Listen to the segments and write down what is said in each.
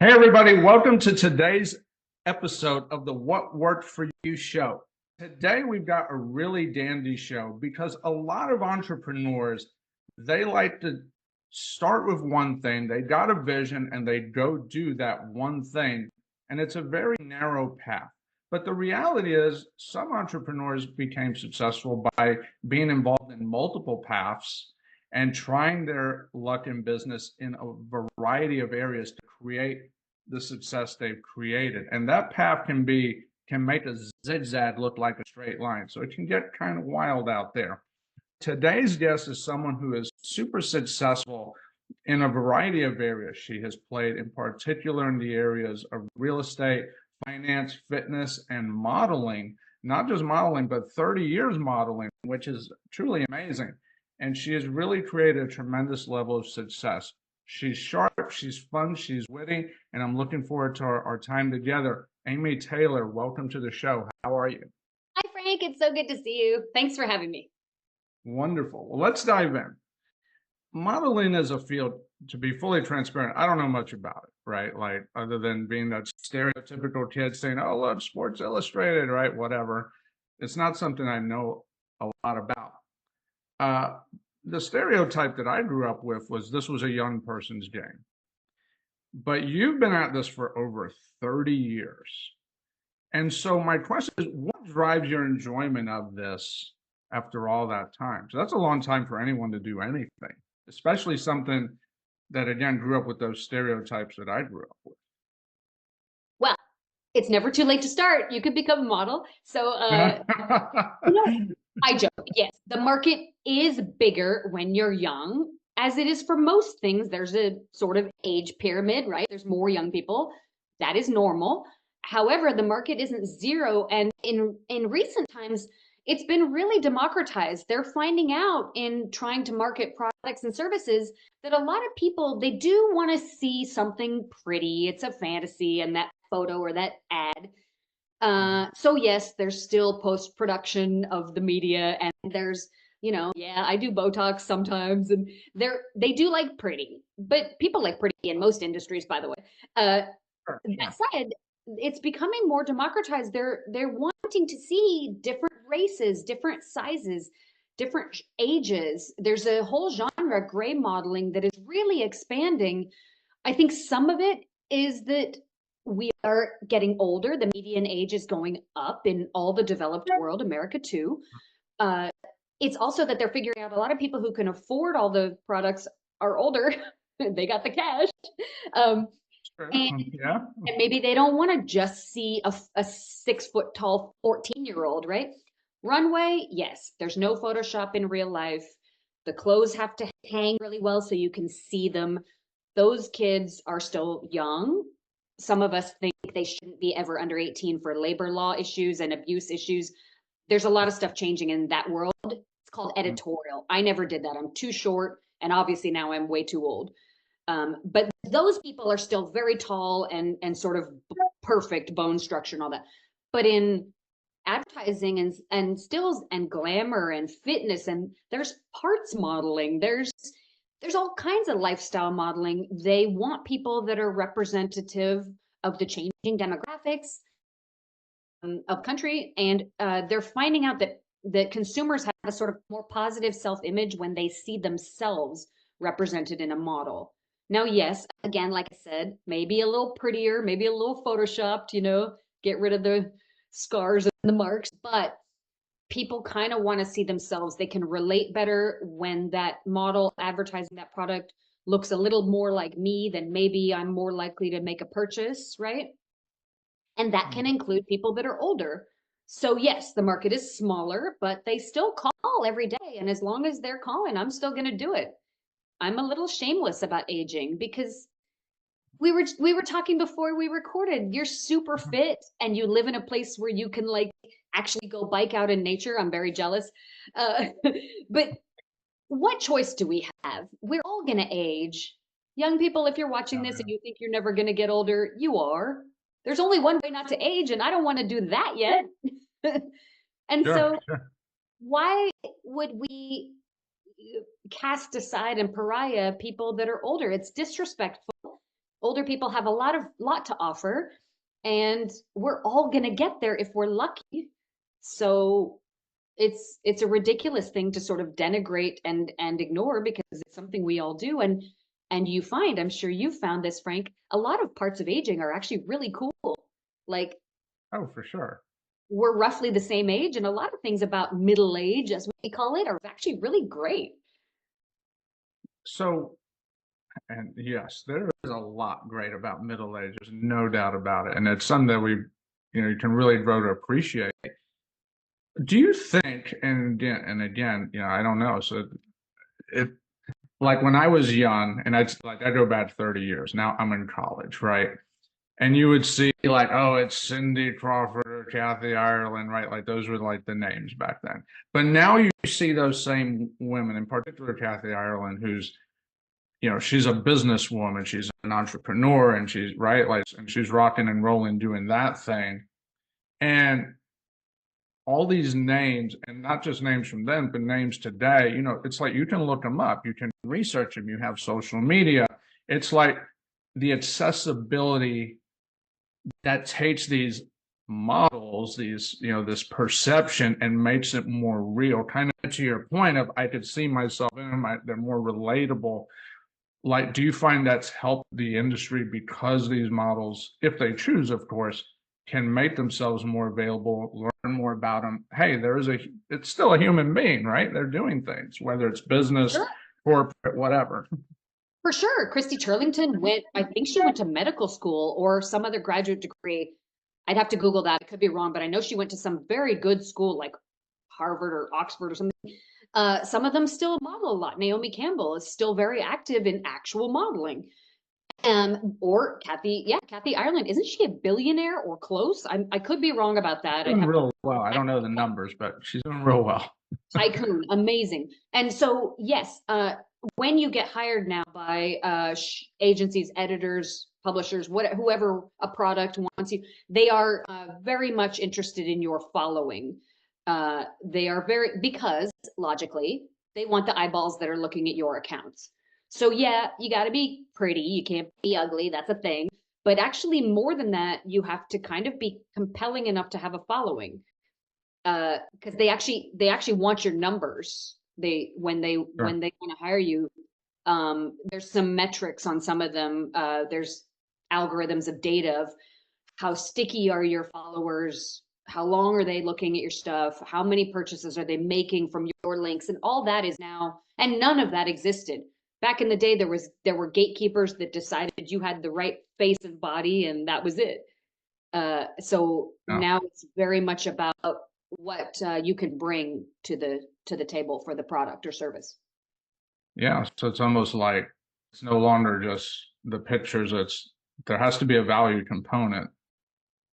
Hey, everybody, welcome to today's episode of the What Worked For You show. Today, we've got a really dandy show because a lot of entrepreneurs, they like to start with one thing, they got a vision and they go do that one thing, and it's a very narrow path. But the reality is, some entrepreneurs became successful by being involved in multiple paths and trying their luck in business in a variety of areas to create the success they've created. And that path can make a zigzag look like a straight line. So it can get kind of wild out there. Today's guest is someone who is super successful in a variety of areas. She has played in particular in the areas of real estate, finance, fitness, and modeling. Not just modeling, but 30 years modeling, which is truly amazing. And she has really created a tremendous level of success. She's sharp, she's fun, she's witty, and I'm looking forward to our time together. Amy Taylor, welcome to the show. How are you? Hi, Frank. It's so good to see you. Thanks for having me. Wonderful. Well, let's dive in. Modeling as a field, to be fully transparent, I don't know much about it, right? Like, other than being that stereotypical kid saying, oh, love Sports Illustrated, right? Whatever. It's not something I know a lot about. The stereotype that I grew up with was this was a young person's game. But you've been at this for over 30 years. And so my question is, what drives your enjoyment of this after all that time? So that's a long time for anyone to do anything, especially something that, again, grew up with those stereotypes that I grew up with. Well, it's never too late to start. You could become a model. I joke. Yes, the market is bigger when you're young, as it is for most things. There's a sort of age pyramid, right? There's more young people. That is normal. However, the market isn't zero. And in recent times, it's been really democratized. They're finding out in trying to market products and services that a lot of people, they do want to see something pretty. It's a fantasy and that photo or that ad. So yes, there's still post-production of the media, and there's, yeah, I do Botox sometimes, and they do like pretty, but people like pretty in most industries, by the way. That said, it's becoming more democratized. They're wanting to see different races, different sizes, different ages. There's a whole genre, gray modeling, that is really expanding. I think some of it is that we are getting older. The median age is going up in all the developed world, America too. Uh, it's also that they're figuring out a lot of people who can afford all the products are older. They got the cash. Um, and, Yeah. and maybe they don't want to just see a 6 foot tall 14-year-old, right? Runway, yes, there's no Photoshop in real life. The clothes have to hang really well so you can see them. Those kids are still young. Some of us think they shouldn't be ever under 18 for labor law issues and abuse issues. There's a lot of stuff changing in that world. It's called editorial. I never did that. I'm too short, and obviously now I'm way too old. But those people are still very tall and sort of perfect bone structure and all that. But in advertising and stills and glamour and fitness, and there's parts modeling, there's all kinds of lifestyle modeling. They want people that are representative of the changing demographics of country, and they're finding out that consumers have a sort of more positive self-image when they see themselves represented in a model. Now, yes, again, like I said, maybe a little prettier, maybe a little photoshopped, get rid of the scars and the marks, but people kind of want to see themselves. They can relate better when that model advertising that product looks a little more like me, then maybe I'm more likely to make a purchase, right? And that can include people that are older. So yes, the market is smaller, but they still call every day. And as long as they're calling, I'm still going to do it. I'm a little shameless about aging because we were talking before we recorded. You're super fit and you live in a place where you can like actually go bike out in nature. I'm very jealous. Uh, but what choice do we have? We're all going to age. Young people, if you're watching this and you think you're never going to get older, you are. There's only one way not to age, and I don't want to do that yet. And so, why would we cast aside and pariah people that are older? It's disrespectful. Older people have a lot to offer, and we're all going to get there if we're lucky. So it's a ridiculous thing to sort of denigrate and ignore, because it's something we all do. And you find, I'm sure you found this, Frank, a lot of parts of aging are actually really cool. Like, Oh, for sure. we're roughly the same age, and a lot of things about middle age, as we call it, are actually really great. So, and yes, there is a lot great about middle age. There's no doubt about it. And it's something that you can really grow to appreciate. Do you think, and again, I don't know. So it, like when I was young, and I go back 30 years. Now I'm in college, right? And you would see like, oh, it's Cindy Crawford or Kathy Ireland, right? Like those were like the names back then. But now you see those same women, in particular Kathy Ireland, who's, she's a businesswoman, she's an entrepreneur, and she's right, like, and she's rocking and rolling doing that thing. And all these names, and not just names from then, but names today, it's like you can look them up, you can research them, you have social media. It's like the accessibility that takes these models, this perception, and makes it more real. Kind of to your point of, I could see myself in them, they're more relatable. Like, do you find that's helped the industry because these models, if they choose, of course, can make themselves more available, learn more about them? Hey, it's still a human being, right? They're doing things, whether it's business, Sure. corporate, whatever. For sure. Christy Turlington I think she went to medical school or some other graduate degree. I'd have to Google that. I could be wrong, but I know she went to some very good school like Harvard or Oxford or something. Some of them still model a lot. Naomi Campbell is still very active in actual modeling. Or Kathy Ireland. Isn't she a billionaire or close? I could be wrong about that. Doing real well. I don't know the numbers, but she's doing real well. Tycoon, amazing. And so, yes, when you get hired now by agencies, editors, publishers, whoever a product wants you, they are very much interested in your following. They are because logically, they want the eyeballs that are looking at your accounts. So yeah, you got to be pretty. You can't be ugly. That's a thing. But actually, more than that, you have to kind of be compelling enough to have a following, because they actually want your numbers. When they Sure. when they want to hire you, there's some metrics on some of them. There's algorithms of data of how sticky are your followers, how long are they looking at your stuff, how many purchases are they making from your links, and all that is now, and none of that existed back in the day. There were gatekeepers that decided you had the right face and body, and that was it. So Yeah. now it's very much about what you can bring to the table for the product or service. Yeah. So it's almost like it's no longer just the pictures. There has to be a value component.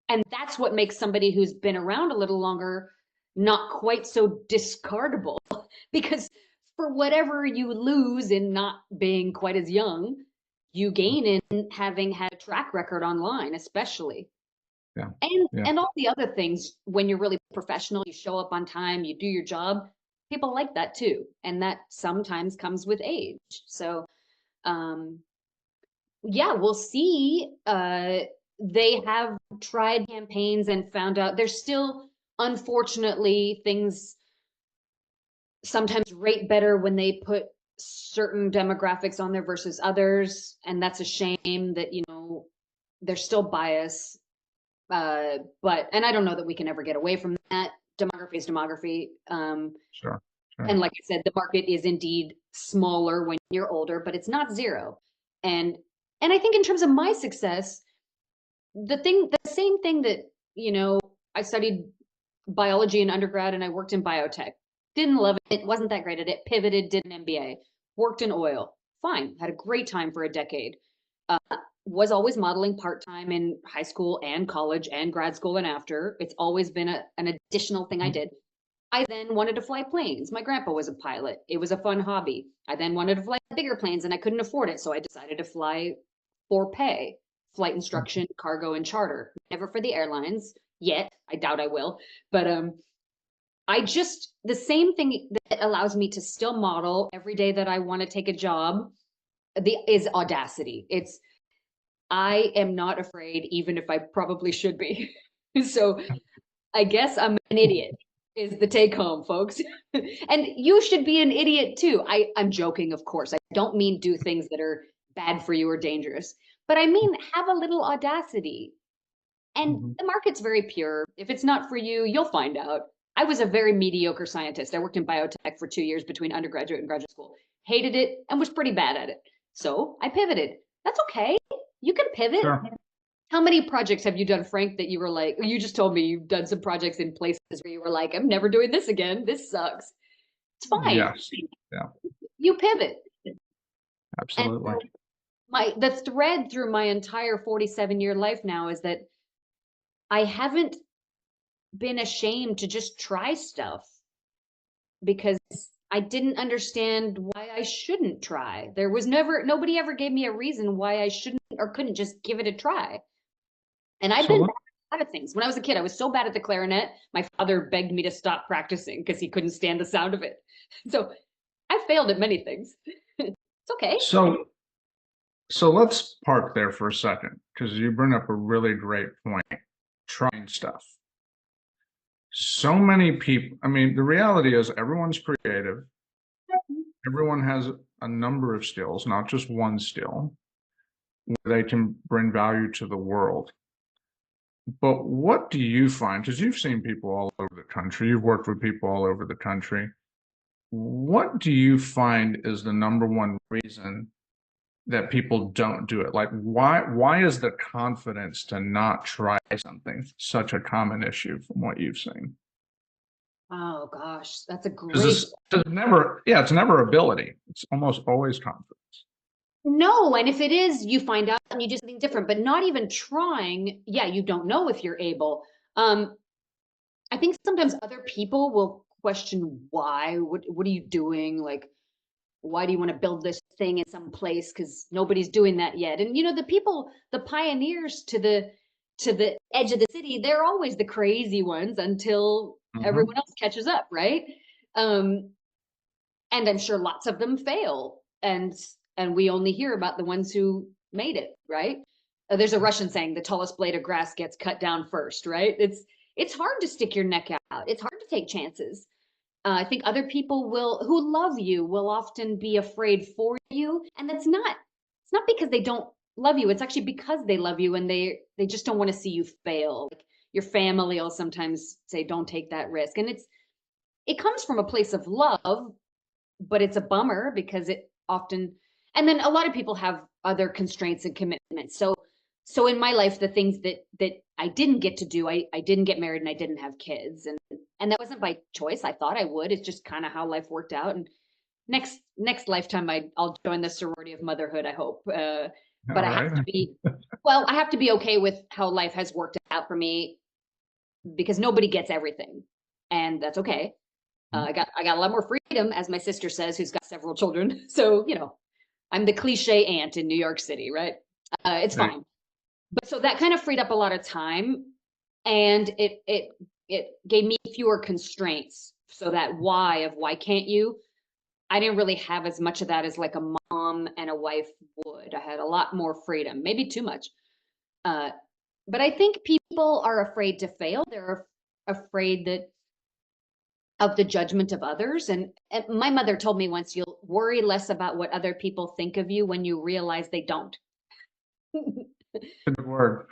And that's what makes somebody who's been around a little longer not quite so discardable, because for whatever you lose in not being quite as young, you gain in having had a track record online, especially. Yeah. And Yeah. and all the other things, when you're really professional, you show up on time, you do your job, people like that too. And that sometimes comes with age. So um yeah, we'll see. They have tried campaigns and found out there's still, unfortunately, things sometimes rate better when they put certain demographics on there versus others. And that's a shame that, there's still bias. But, and I don't know that we can ever get away from that. Demography is demography. Sure. And like I said, the market is indeed smaller when you're older, but it's not zero. And I think in terms of my success, the same thing that, I studied biology in undergrad and I worked in biotech. Didn't love it, wasn't that great at it, pivoted, did an MBA, worked in oil. Fine, had a great time for a decade. Was always modeling part-time in high school and college and grad school and after. It's always been an additional thing I did. I then wanted to fly planes. My grandpa was a pilot. It was a fun hobby. I then wanted to fly bigger planes and I couldn't afford it. So I decided to fly for pay, flight instruction, cargo, and charter. Never for the airlines yet. I doubt I will. But the same thing that allows me to still model every day that I want to take a job is audacity. I am not afraid, even if I probably should be. So I guess I'm an idiot, is the take home, folks. And you should be an idiot too. I'm joking, of course. I don't mean do things that are bad for you or dangerous, but I mean have a little audacity. And Mhm. the market's very pure. If it's not for you, you'll find out. I was a very mediocre scientist. I worked in biotech for 2 years between undergraduate and graduate school. Hated it and was pretty bad at it. So I pivoted. That's okay. You can pivot. Sure. How many projects have you done, Frank, that you were like, you just told me you've done some projects in places where you were like, I'm never doing this again. This sucks. It's fine. Yes. Yeah, You pivot. And absolutely. so the thread through my entire 47-year life now is that I haven't been ashamed to just try stuff because I didn't understand why I shouldn't try. There was nobody ever gave me a reason why I shouldn't or couldn't just give it a try. And I've So been let, bad at a lot of things. When I was a kid, I was so bad at the clarinet, my father begged me to stop practicing because he couldn't stand the sound of it. So I failed at many things. It's okay. so so let's park there for a second because you bring up a really great point. Trying stuff. So many people, I mean, the reality is everyone's creative. Everyone has a number of skills, not just one skill, where they can bring value to the world. But what do you find? Because you've seen people all over the country, you've worked with people all over the country. What do you find is the number one reason that people don't do it? Like, why is the confidence to not try something such a common issue from what you've seen? Oh gosh, that's a Because great. it's never, yeah, it's never ability. It's almost always confidence. No, and if it is, you find out and you do something different, but not even trying, yeah, you don't know if you're able. Um, I think sometimes other people will question why, what are you doing? Like, why do you want to build this thing in some place? Because nobody's doing that yet. And the people, the pioneers to the edge of the city, they're always the crazy ones until Hmm. everyone else catches up, right? Um, and I'm sure lots of them fail, and we only hear about the ones who made it, right? There's a Russian saying, "The tallest blade of grass gets cut down first," right? It's hard to stick your neck out. It's hard to take chances. I think other people who love you will often be afraid for you, and it's not because they don't love you. It's actually because they love you and they just don't want to see you fail. Like your family will sometimes say, "Don't take that risk," and it comes from a place of love, but it's a bummer because it often, and then a lot of people have other constraints and commitments. So in my life, the things that I didn't get to do, I didn't get married and I didn't have kids, and that wasn't by choice. I thought I would. It's just kind of how life worked out. And next lifetime, I'll join the sorority of motherhood, I hope. All But I have right. to be, well, I have to be okay with how life has worked out for me because nobody gets everything, and that's okay. I got a lot more freedom, as my sister says, who's got several children. So I'm the cliche aunt in New York City, right? It's Hey, fine. But so that kind of freed up a lot of time, and it gave me fewer constraints. So that why can't you? I didn't really have as much of that as like a mom and a wife would. I had a lot more freedom, maybe too much. Uh, but I think people are afraid to fail. They're afraid that of the judgment of others. And my mother told me once, you'll worry less about what other people think of you when you realize they don't. good word.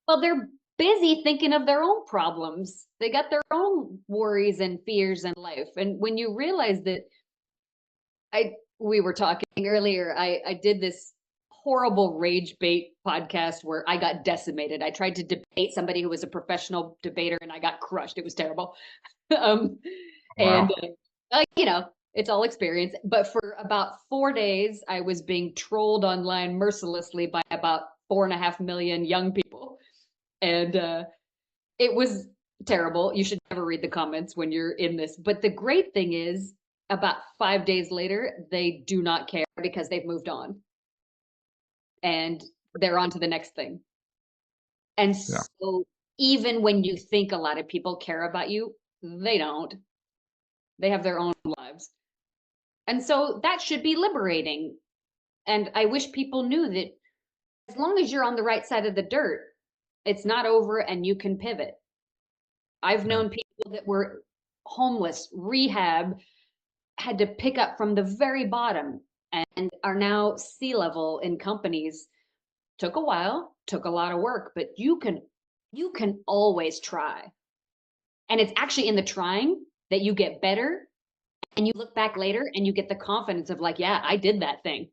Well, they're busy thinking of their own problems. They got their own worries and fears in life. And when you realize that, we were talking earlier, I did this horrible rage bait podcast where I got decimated. I tried to debate somebody who was a professional debater and I got crushed. It was terrible. um, and Wow. it's all experience. But for about 4 days, I was being trolled online mercilessly by about 4.5 million young people, and it was terrible. You should never read the comments when you're in this. But the great thing is, about 5 days later, they do not care because they've moved on and they're on to the next thing. And Yeah. so, even when you think a lot of people care about you, they don't. They have their own lives. And so that should be liberating. And I wish people knew that as long as you're on the right side of the dirt, it's not over and you can pivot. I've Yeah. known people that were homeless, rehab, had to pick up from the very bottom and are now C-level in companies. Took a while, took a lot of work, but you can always try. And it's actually in the trying that you get better and you look back later and you get the confidence of like, yeah, I did that thing.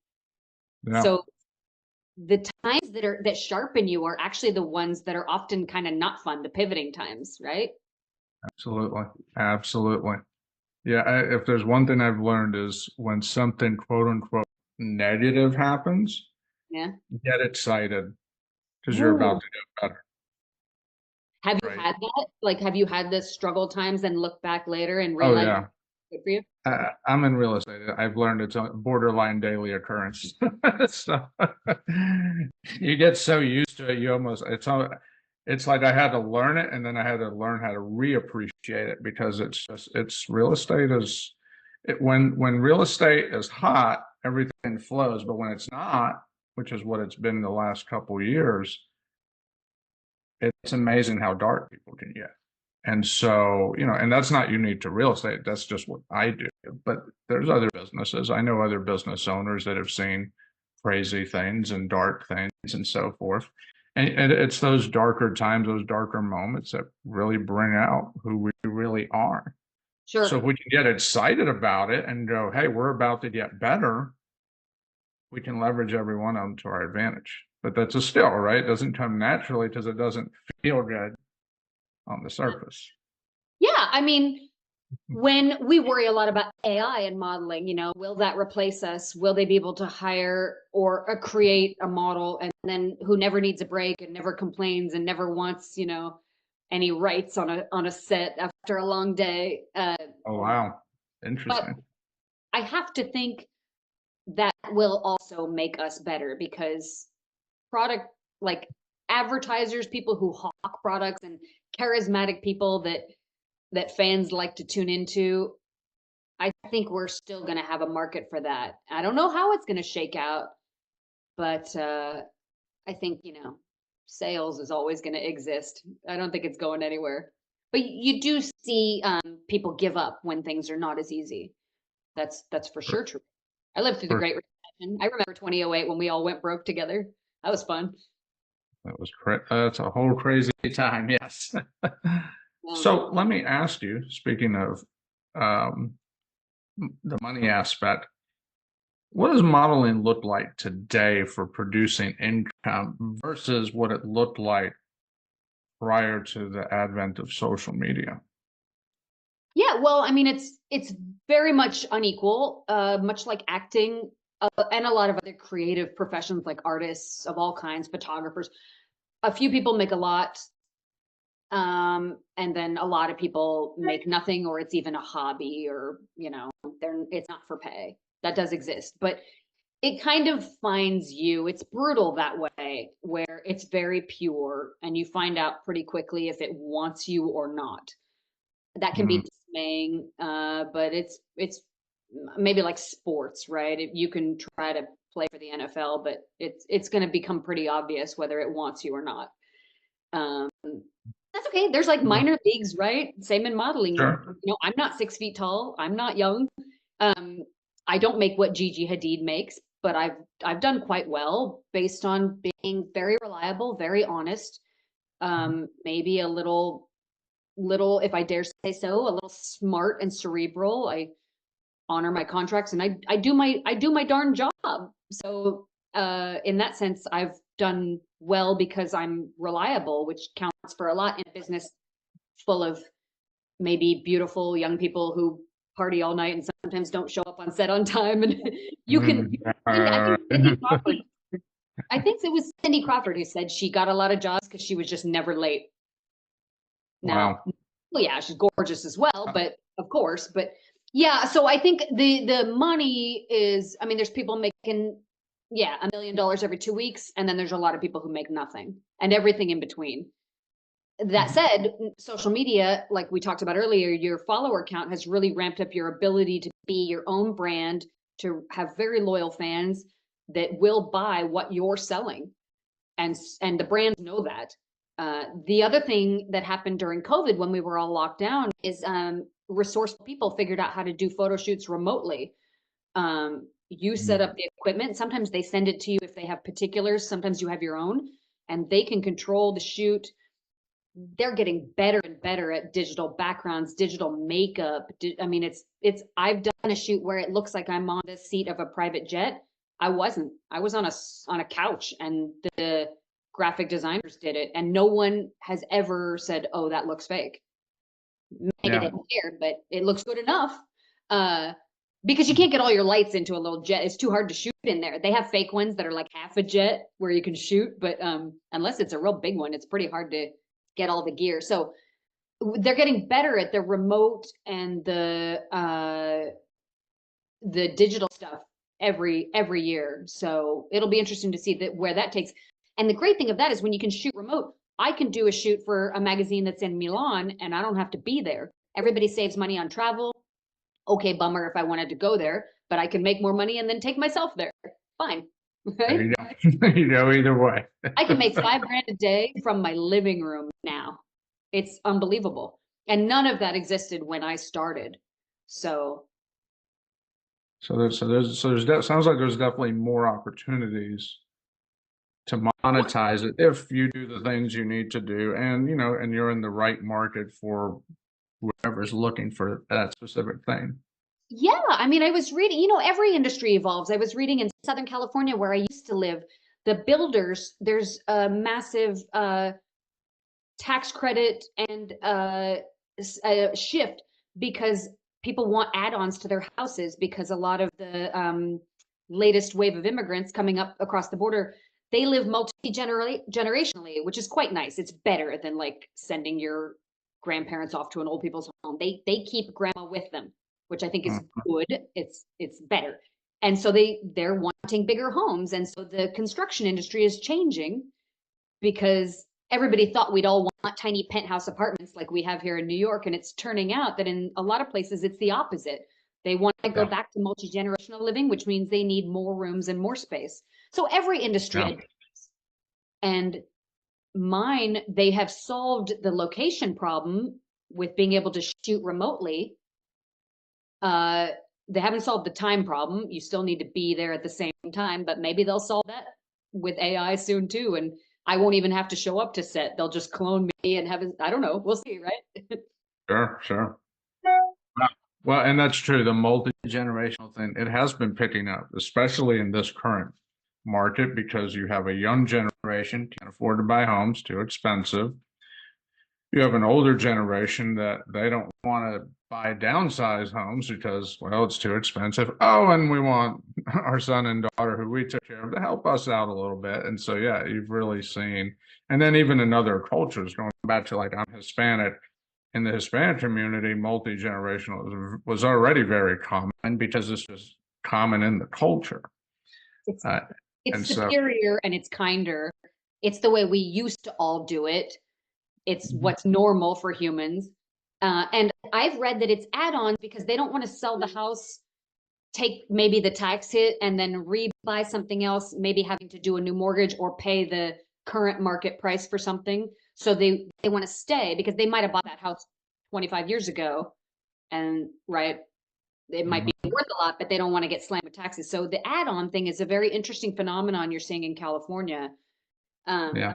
Yeah. So the times that sharpen you are actually the ones that are often kind of not fun, the pivoting times, right? Absolutely. Absolutely. Yeah. If there's one thing I've learned is when something quote unquote negative happens, Yeah. get excited because you're about Ooh. to get better. Have you Right. had that? Like, have you had the struggle times and look back later and Oh, realize yeah. good for you? I'm in real estate. I've learned it's a borderline daily occurrence. So you get so used to it, you almost it's like I had to learn it and then I had to learn how to reappreciate it because it's real estate is when real estate is hot, everything flows, but when it's not, which is what it's been the last couple of years, it's amazing how dark people can get. And so, and that's not unique to real estate. That's just what I do. But there's other businesses. I know other business owners that have seen crazy things and dark things and so forth. And it's those darker times, those darker moments that really bring out who we really are. So if Sure. we can get excited about it and go, hey, we're about to get better, we can leverage every one of them to our advantage. But that's a skill, right? It doesn't come naturally because it doesn't feel good on the surface. Yeah. I mean, when we worry a lot about AI and modeling, will that replace us? Will they be able to hire or create a model and then who never needs a break and never complains and never wants, any rights on a set after a long day? Oh, wow. But Interesting. I have to think that will also make us better because product like advertisers, people who hawk products and charismatic people that fans like to tune into, I think we're still going to have a market for that. I don't know how it's going to shake out, but I think, sales is always going to exist. I don't think it's going anywhere. But you do see people give up when things are not as easy. That's for For sure true. I lived through the for Great Recession. I remember 2008 when we all went broke together. That was fun. that was that's a whole crazy time, yes. Yeah. So let me ask you, speaking of um, the money aspect, what does modeling look like today for producing income versus what it looked like prior to the advent of social media? Yeah, well, I mean, it's very much unequal, much like acting, and a lot of other creative professions like artists of all kinds, photographers. A few people make a lot, and then a lot of people make nothing, or it's even a hobby, or it's not for pay. That does exist, but it kind of finds you. It's brutal that way, where it's very pure, and you find out pretty quickly if it wants you or not. That can Mm, be dismaying, but it's maybe like sports, right? You can try to play for the NFL, but it's going to become pretty obvious whether it wants you or not. Um, that's okay. There's like yeah, minor leagues, right? Same in modeling. sure. I'm not 6 feet tall. I'm not young. Um, I don't make what Gigi Hadid makes, but I've done quite well based on being very reliable, very honest. Maybe a little, if I dare say so, a little smart and cerebral. I honor my contracts and I do my darn job. So in that sense, I've done well because I'm reliable, which counts for a lot in a business full of maybe beautiful young people who party all night and sometimes don't show up on set on time. And you can, Mm, I uh, think Cindy Crawford, I think it was Cindy Crawford who said she got a lot of jobs because she was just never late. Now, wow. well, yeah, she's gorgeous as well, but of course, but yeah, so I think the money is, I mean, there's people making, yeah, $1 million every 2 weeks, and then there's a lot of people who make nothing and everything in between. That said, social media, like we talked about earlier, your follower count has really ramped up your ability to be your own brand, to have very loyal fans that will buy what you're selling. and the brands know that. The other thing that happened during COVID when we were all locked down is resourceful people figured out how to do photo shoots remotely. You set up the equipment. Sometimes they send it to you if they have particulars. Sometimes you have your own, and they can control the shoot. They're getting better and better at digital backgrounds, digital makeup. I mean, I've done a shoot where it looks like I'm on the seat of a private jet. I wasn't. I was on a couch, and the graphic designers did it, and no one has ever said, "Oh, that looks fake." Maybe Yeah. they don't care, but it looks good enough. Because you can't get all your lights into a little jet. It's too hard to shoot in there. They have fake ones that are like half a jet where you can shoot, but unless it's a real big one, it's pretty hard to get all the gear. So they're getting better at the remote and the digital stuff every year. So it'll be interesting to see where that takes. And the great thing of that is when you can shoot remote, I can do a shoot for a magazine that's in Milan and I don't have to be there. Everybody saves money on travel. Okay, bummer if I wanted to go there, but I can make more money and then take myself there. Fine. There Right? you go. You know, either way. I can make $5 grand a day from my living room now. It's unbelievable. And none of that existed when I started. So Sounds like there's definitely more opportunities to monetize it if you do the things you need to do, and you know, and you're in the right market for whoever's looking for that specific thing. yeah, I mean, I was reading, every industry evolves. I was reading in Southern California where I used to live, the builders, there's a massive tax credit and a shift because people want add-ons to their houses because a lot of the latest wave of immigrants coming up across the border, they live multi-generationally, which is quite nice. It's better than like sending your grandparents off to an old people's home. They keep grandma with them, which I think is good. It's better. And so they're wanting bigger homes. And so the construction industry is changing because everybody thought we'd all want tiny penthouse apartments like we have here in New York. And it's turning out that in a lot of places, it's the opposite. They want to go back to multi-generational living, which means they need more rooms and more space. So every industry adapts. And mine, they have solved the location problem with being able to shoot remotely. They haven't solved the time problem. You still need to be there at the same time, but maybe they'll solve that with AI soon too. And I won't even have to show up to set. They'll just clone me and I don't know. We'll see, right? Sure. Well, and that's true. The multi-generational thing, it has been picking up, especially in this current market, because you have a young generation can't afford to buy homes, too expensive. You have an older generation that they don't want to buy downsized homes because, well, it's too expensive. Oh, and we want our son and daughter who we took care of to help us out a little bit. And so, yeah, you've really seen, and then even in other cultures, going back to like I'm Hispanic, in the Hispanic community, multi-generational was already very common because it's just common in the culture. It's and so, superior and it's kinder. It's the way we used to all do it. It's what's normal for humans. And I've read that it's add-ons because they don't want to sell the house, take maybe the tax hit and then rebuy something else, maybe having to do a new mortgage or pay the current market price for something. So they want to stay because they might have bought that house 25 years ago and right, it might be worth a lot, but they don't want to get slammed with taxes. So the add-on thing is a very interesting phenomenon you're seeing in California. yeah.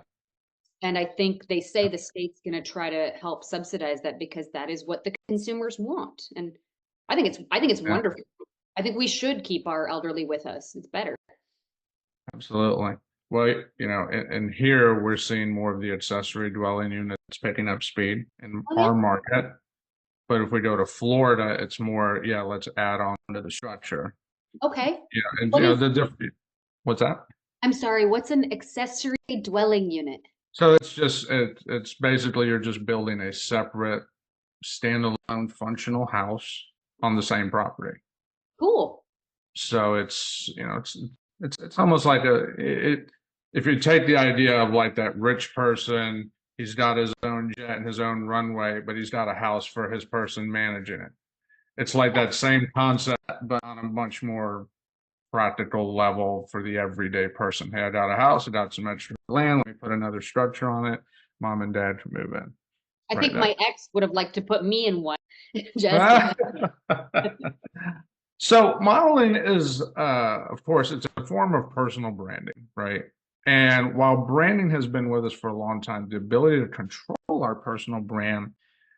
And I think they say the state's going to try to help subsidize that because that is what the consumers want. And I think it's wonderful. I think we should keep our elderly with us. It's better. Absolutely. Well, you know, and here we're seeing more of the accessory dwelling units picking up speed in our market. But if we go to Florida, it's more, let's add on to the structure. Okay. Yeah, and the different. What's that? I'm sorry. What's an accessory dwelling unit? So it's basically you're just building a separate standalone functional house on the same property. Cool. So it's almost like if you take the idea of like that rich person, he's got his own jet and his own runway, but he's got a house for his person managing it. It's like that same concept, but on a much more practical level for the everyday person. Hey, I got a house, I got some extra land, let me put another structure on it. Mom and dad can move in. I Right think now. my ex would have liked to put me in one. Just kidding. So modeling is, of course, it's a form of personal branding, right? And while branding has been with us for a long time, the ability to control our personal brand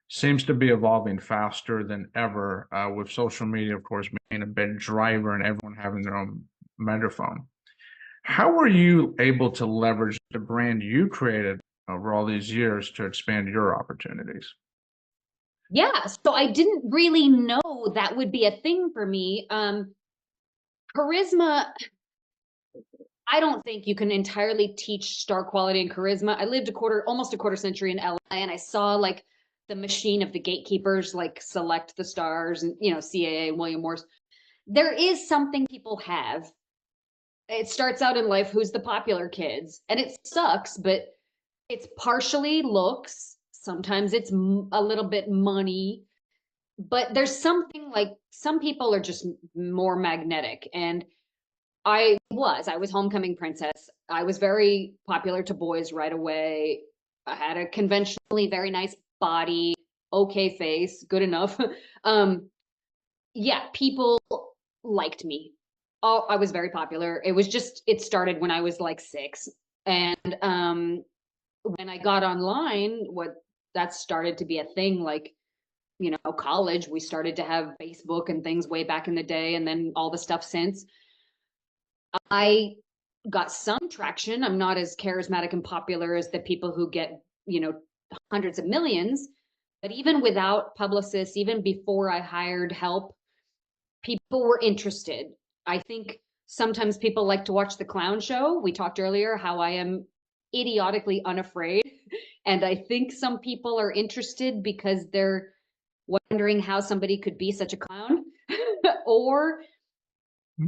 seems to be evolving faster than ever, with social media, of course, being a big driver and everyone having their own megaphone. How were you able to leverage the brand you created over all these years to expand your opportunities? Yeah, so I didn't really know that would be a thing for me. Charisma, I don't think you can entirely teach star quality and charisma. I lived almost a quarter century in LA, and I saw like the machine of the gatekeepers, like select the stars and, CAA, William Morris. There is something people have. It starts out in life, who's the popular kids? And it sucks, but it's partially looks. Sometimes it's a little bit money, but there's something like some people are just more magnetic. And I was homecoming princess. I was very popular to boys right away. I had a conventionally very nice body, okay face, good enough. um, yeah, people liked me. Oh, I was very popular. It started when I was like 6. And when I got online, that started to be a thing, like, college, we started to have Facebook and things way back in the day, and then all the stuff since. I got some traction. I'm not as charismatic and popular as the people who get, hundreds of millions. But even without publicists, even before I hired help, people were interested. I think sometimes people like to watch the clown show. We talked earlier how I am idiotically unafraid. And I think some people are interested because they're wondering how somebody could be such a clown. Or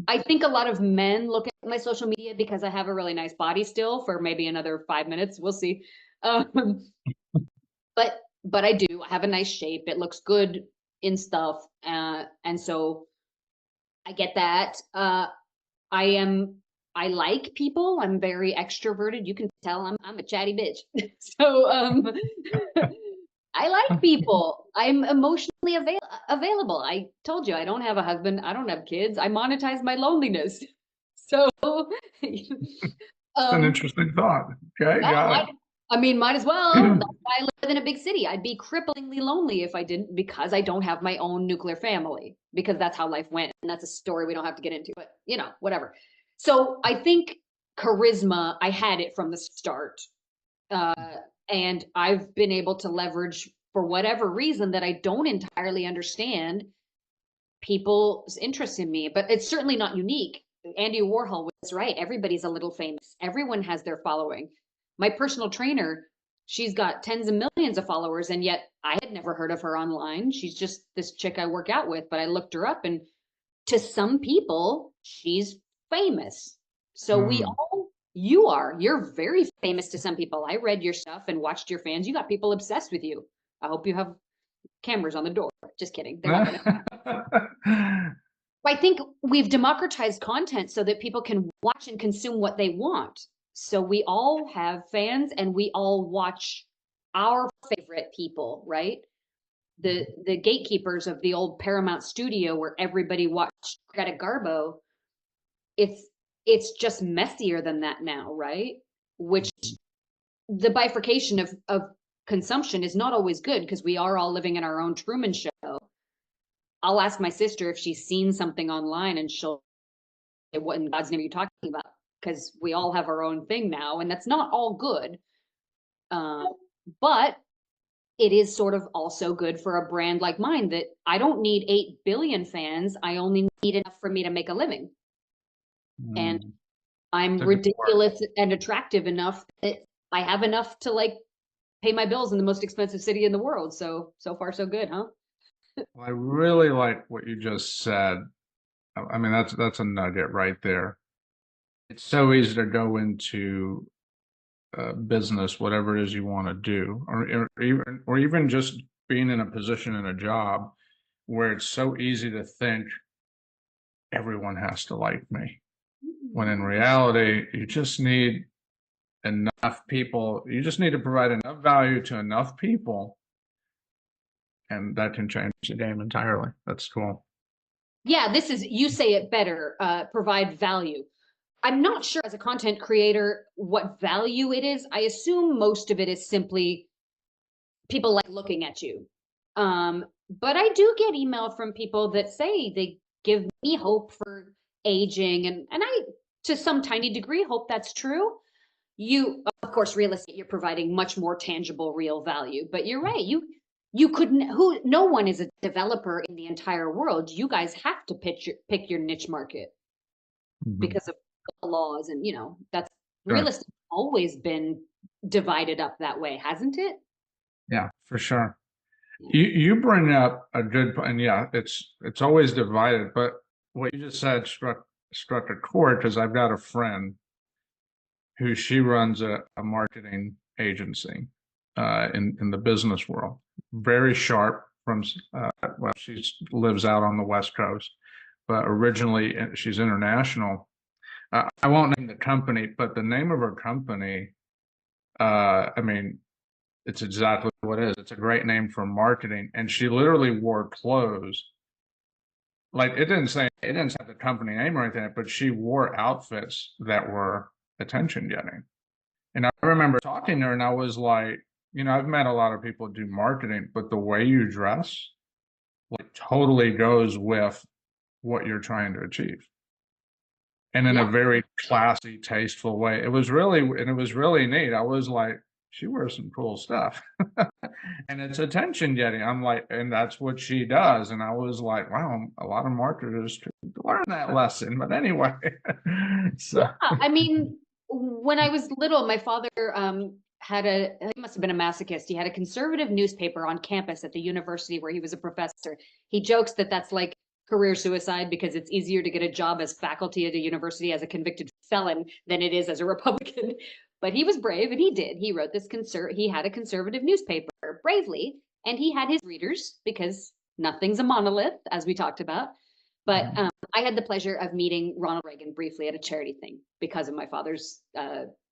I think a lot of men look at my social media because I have a really nice body still for maybe another 5 minutes. We'll see. Um, but I do. I have a nice shape. It looks good in stuff. And so I get that. I am I like people. I'm very extroverted. You can tell I'm a chatty bitch. So I like people. I'm emotionally available. I told you I don't have a husband. I don't have kids. I monetize my loneliness. So It's an um interesting thought. Okay, yeah, got might as well. it. That's why I live in a big city. I'd be cripplingly lonely if I didn't, because I don't have my own nuclear family, because that's how life went. And that's a story we don't have to get into, but whatever. So I think charisma, I had it from the start. Uh, and I've been able to leverage, for whatever reason that I don't entirely understand, people's interest in me. But it's certainly not unique. Andy Warhol was right. Everybody's a little famous. Everyone has their following. My personal trainer, she's got tens of millions of followers, and yet I had never heard of her online. She's just this chick I work out with, but I looked her up, and to some people, she's famous. So Mm. you're very famous to some people. I read your stuff and watched your fans. You got people obsessed with you. I hope you have cameras on the door. Just kidding. They're not gonna. I think we've democratized content so that people can watch and consume what they want. So we all have fans and we all watch our favorite people, right? The gatekeepers of the old Paramount studio where everybody watched Greta Garbo, it's it's just messier than that now, right? Which the bifurcation of consumption is not always good, because we are all living in our own Truman Show. I'll ask my sister if she's seen something online, and she'll say, "What in God's name are you talking about?" Because we all have our own thing now, and that's not all good. Um, but it is sort of also good for a brand like mine, that I don't need 8 billion fans. I only need enough for me to make a living. And Mm. I'm It's a good word. ridiculous and attractive enough that I have enough to like pay my bills in the most expensive city in the world. So far so good, huh? Well, I really like what you just said. I mean, that's a nugget right there. It's so easy to go into business, whatever it is you want to do, or even just being in a position in a job where it's so easy to think everyone has to like me. When in Mhm. reality, you just need enough people. You just need to provide enough value to enough people, and that can change the game entirely. That's cool. Yeah, this is, you say it better, provide value. I'm not sure as a content creator what value it is. I assume most of it is simply people like looking at you. But I do get email from people that say they give me hope for aging, and I, to some tiny degree, hope that's true. You, of course, realistic, you're providing much more tangible, real value. But you're right. You couldn't. Who? No one is a developer in the entire world. You guys have to pick your niche market Mhm. because of the laws, and that's Sure. realistic. Always been divided up that way, hasn't it? Yeah, for sure. Yeah. You bring up a good point, and yeah, it's always divided. But what you just said struck a chord because I've got a friend who she runs a marketing agency in the business world. Very sharp from well, she lives out on the West Coast, but originally she's international. I won't name the company, but the name of her company, I mean, it's exactly what it is. It's a great name for marketing, and she literally wore clothes like it didn't have the company name or anything, but she wore outfits that were attention getting. And I remember talking to her and I was like, I've met a lot of people do marketing, but the way you dress like totally goes with what you're trying to achieve. And in a Yeah. very classy, tasteful way. It was really neat. I was like, she wears some cool stuff. And it's attention getting. I'm like, and that's what she does. And I was like, wow, a lot of marketers could learn that lesson. But anyway, so I mean, when I was little, my father had he must have been a masochist. He had a conservative newspaper on campus at the university where he was a professor. He jokes that that's like career suicide because it's easier to get a job as faculty at a university as a convicted felon than it is as a Republican. But he was brave and he did. He wrote this he had a conservative newspaper bravely, and he had his readers because nothing's a monolith, as we talked about. But I had the pleasure of meeting Ronald Reagan briefly at a charity thing because of my father's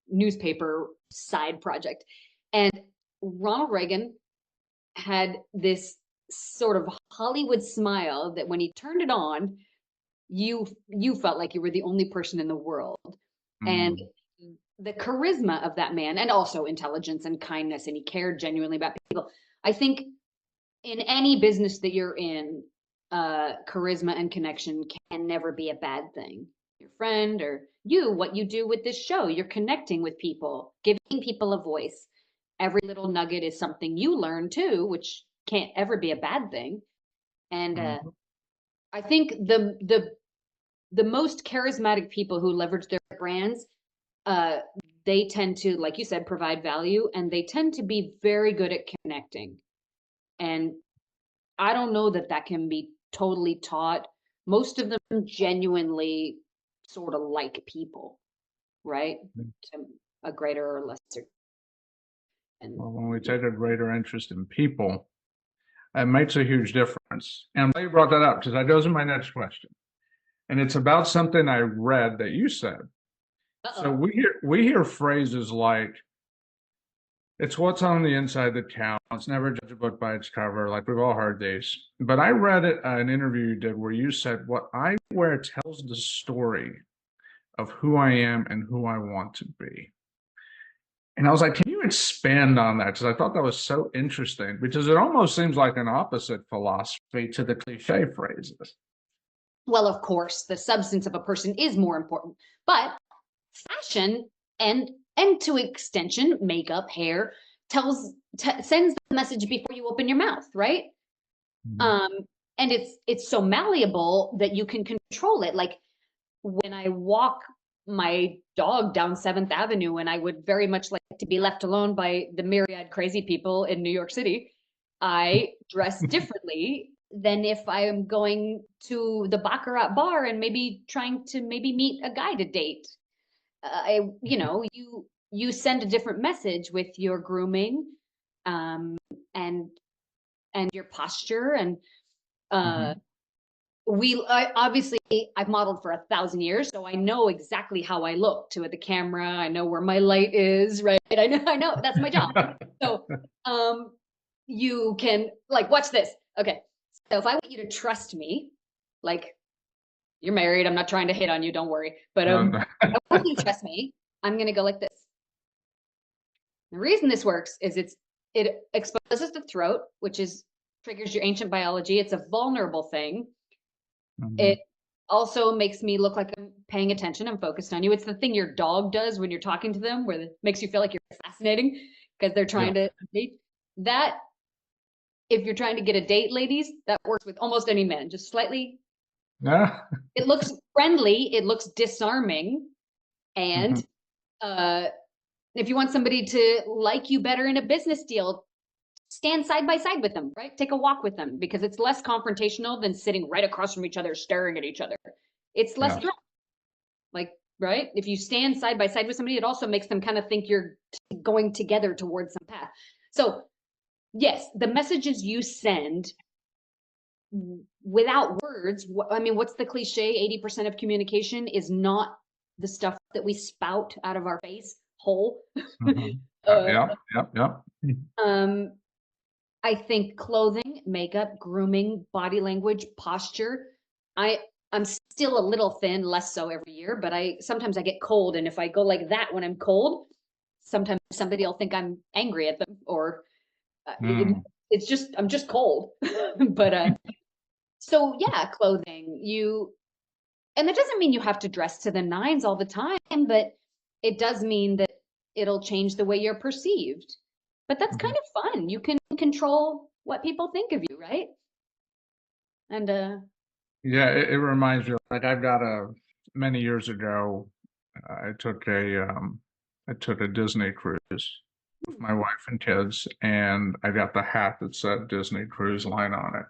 newspaper side project. And Ronald Reagan had this sort of Hollywood smile that when he turned it on, you felt like you were the only person in the world. And mm, the charisma of that man, and also intelligence and kindness, and he cared genuinely about people. I think in any business that you're in, charisma and connection can never be a bad thing. Your friend or you, what you do with this show, you're connecting with people, giving people a voice. Every little nugget is something you learn too, which can't ever be a bad thing. And mm, I think the most charismatic people who leverage their brands, uh, they tend to, like you said, provide value, and they tend to be very good at connecting. And I don't know that that can be totally taught. Most of them genuinely sort of like people, right? mm. To a greater or lesser. And Well, when we yeah. take a greater interest in people, it makes a huge difference. And I'm glad you brought that up because that goes to my next question. And it's about something I read that you said. So Uh-oh. we hear phrases like it's what's on the inside that counts. Never judge a book by its cover. Like we've all heard these. But I read an interview you did where you said what I wear tells the story of who I am and who I want to be. And I was like, can you expand on that? Because I thought that was so interesting because it almost seems like an opposite philosophy to the cliche phrases. Well, of course, the substance of a person is more important, but fashion and to extension, makeup, hair sends the message before you open your mouth, right? Mhm. Um, and it's so malleable that you can control it. Like when I walk my dog down Seventh Avenue, and I would very much like to be left alone by the myriad crazy people in New York City, I dress differently than if I am going to the Baccarat bar and maybe trying to maybe meet a guy to date. You send a different message with your grooming, um, and your posture, and uh, Mhm. obviously I've modeled for 1,000 years, so I know exactly how I look to the camera. I know where my light is, right? I know that's my job. So, you can like watch this. Okay, so if I want you to trust me, like you're married, I'm not trying to hit on you, don't worry. But No, I want you to trust me. I'm gonna go like this. The reason this works is it exposes the throat, which is triggers your ancient biology. It's a vulnerable thing. Mhm. It also makes me look like I'm paying attention. I'm focused on you. It's the thing your dog does when you're talking to them, where it makes you feel like you're fascinating because they're Yeah. trying to date. That, if you're trying to get a date, ladies, that works with almost any man. Just slightly, Yeah. it looks friendly, it looks disarming, Mhm. and uh, if you want somebody to like you better in a business deal, stand side by side with them, right? Take a walk with them because it's less confrontational than sitting right across from each other, staring at each other. It's less Yes. threat. Like, right? If you stand side by side with somebody, it also makes them kind of think you're going together towards some path. So, yes, the messages you send without words, I mean, what's the cliche? 80% of communication is not the stuff that we spout out of our face whole. Mhm. uh, Yep, yep, yep. um, I think clothing, makeup, grooming, body language, posture. I'm still a little thin, less so every year, but I sometimes I get cold, and if I go like that when I'm cold, sometimes somebody will think I'm angry at them, or Mm. it's just I'm just cold. But so yeah, clothing. And that doesn't mean you have to dress to the nines all the time, but it does mean that it'll change the way you're perceived. But that's kind Mhm. of fun. You can control what people think of you, right? And Yeah, it reminds me, like I've got many years ago, I took a Disney cruise with my wife and kids, and I got the hat that said Disney Cruise Line on it.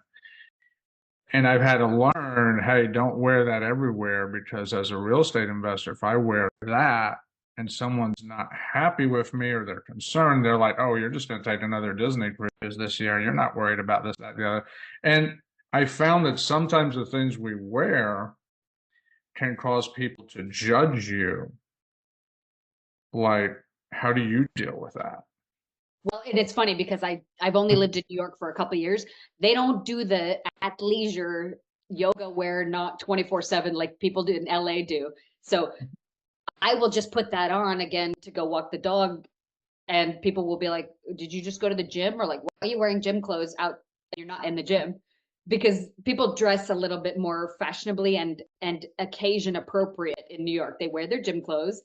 And I've had to learn, hey, don't wear that everywhere because as a real estate investor, if I wear that and someone's not happy with me or they're concerned, they're like, oh, you're just going to take another Disney cruise this year. You're not worried about this, that, the other. And I found that sometimes the things we wear can cause people to judge you. Like, how do you deal with that? well, and it's funny because I've only lived in New York for a couple of years. They don't do the athleisure yoga wear not 24/7 like people do in LA do. So I will just put that on again to go walk the dog, and people will be like, "Did you just go to the gym?" Or like, "Why are you wearing gym clothes out? You're not in the gym." Because people dress a little bit more fashionably and occasion appropriate in New York. They wear their gym clothes,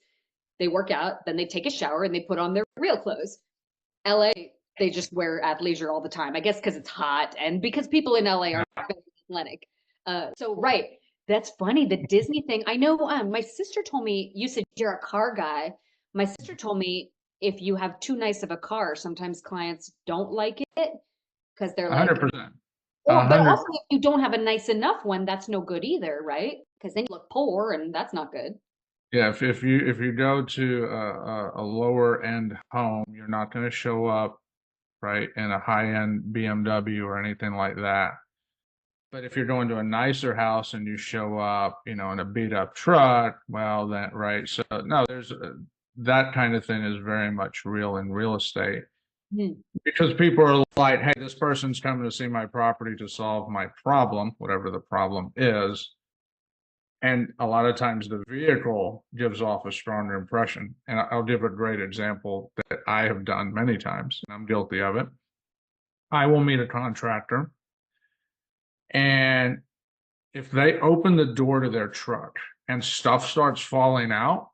they work out, then they take a shower and they put on their real clothes. LA, they just wear athleisure all the time. I guess because it's hot and because people in LA are Yeah. very athletic. So right, that's funny. The Disney thing. I know. My sister told me you said you're a car guy. My sister told me if you have too nice of a car, sometimes clients don't like it because they're like, 100%. or but 100. also if you don't have a nice enough one, that's no good either, right? Because then you look poor and that's not good. Yeah, if you go to a lower end home, you're not going to show up right in a high end BMW or anything like that. But if you're going to a nicer house and you show up, in a beat up truck, well, then right. So no, there's that kind of thing is very much real in real estate Hmm. because people are like, hey, this person's coming to see my property to solve my problem, whatever the problem is. And a lot of times the vehicle gives off a stronger impression. And I'll give a great example that I have done many times, and I'm guilty of it. I will meet a contractor, and if they open the door to their truck and stuff starts falling out,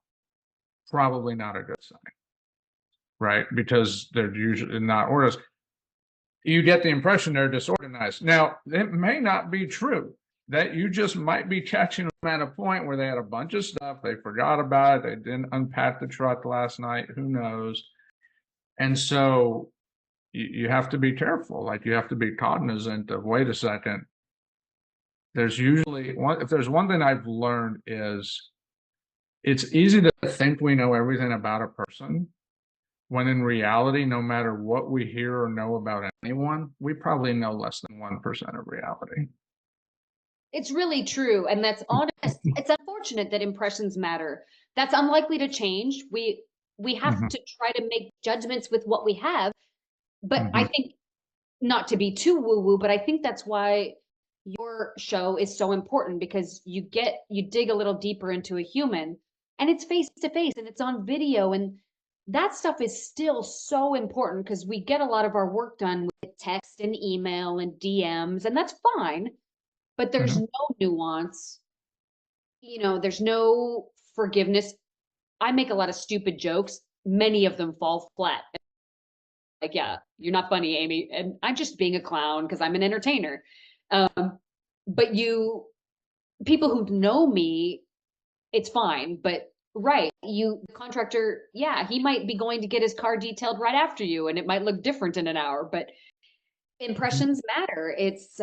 probably not a good sign, right? Because they're usually not organized. You get the impression they're disorganized. Now, it may not be true. That you just might be catching them at a point where they had a bunch of stuff, they forgot about it, they didn't unpack the truck last night, who knows? And so you have to be careful. Like you have to be cognizant of, wait a second, there's usually one, if there's one thing I've learned is it's easy to think we know everything about a person when in reality, no matter what we hear or know about anyone, we probably know less than 1% of reality. It's really true, and that's honest. It's unfortunate that impressions matter. That's unlikely to change. We have Hmm. to try to make judgments with what we have, but I Hmm. think not to be too woo-woo, but I think that's why your show is so important because you dig a little deeper into a human and it's face to face and it's on video and that stuff is still so important because we get a lot of our work done with text and email and DMs and that's fine, but there's Hmm. no nuance, there's no forgiveness. I make a lot of stupid jokes. Many of them fall flat. Like, yeah, you're not funny, Amy. And I'm just being a clown because I'm an entertainer. But people who know me, it's fine. But right, the contractor, yeah, he might be going to get his car detailed right after you, and it might look different in an hour. But impressions matter. It's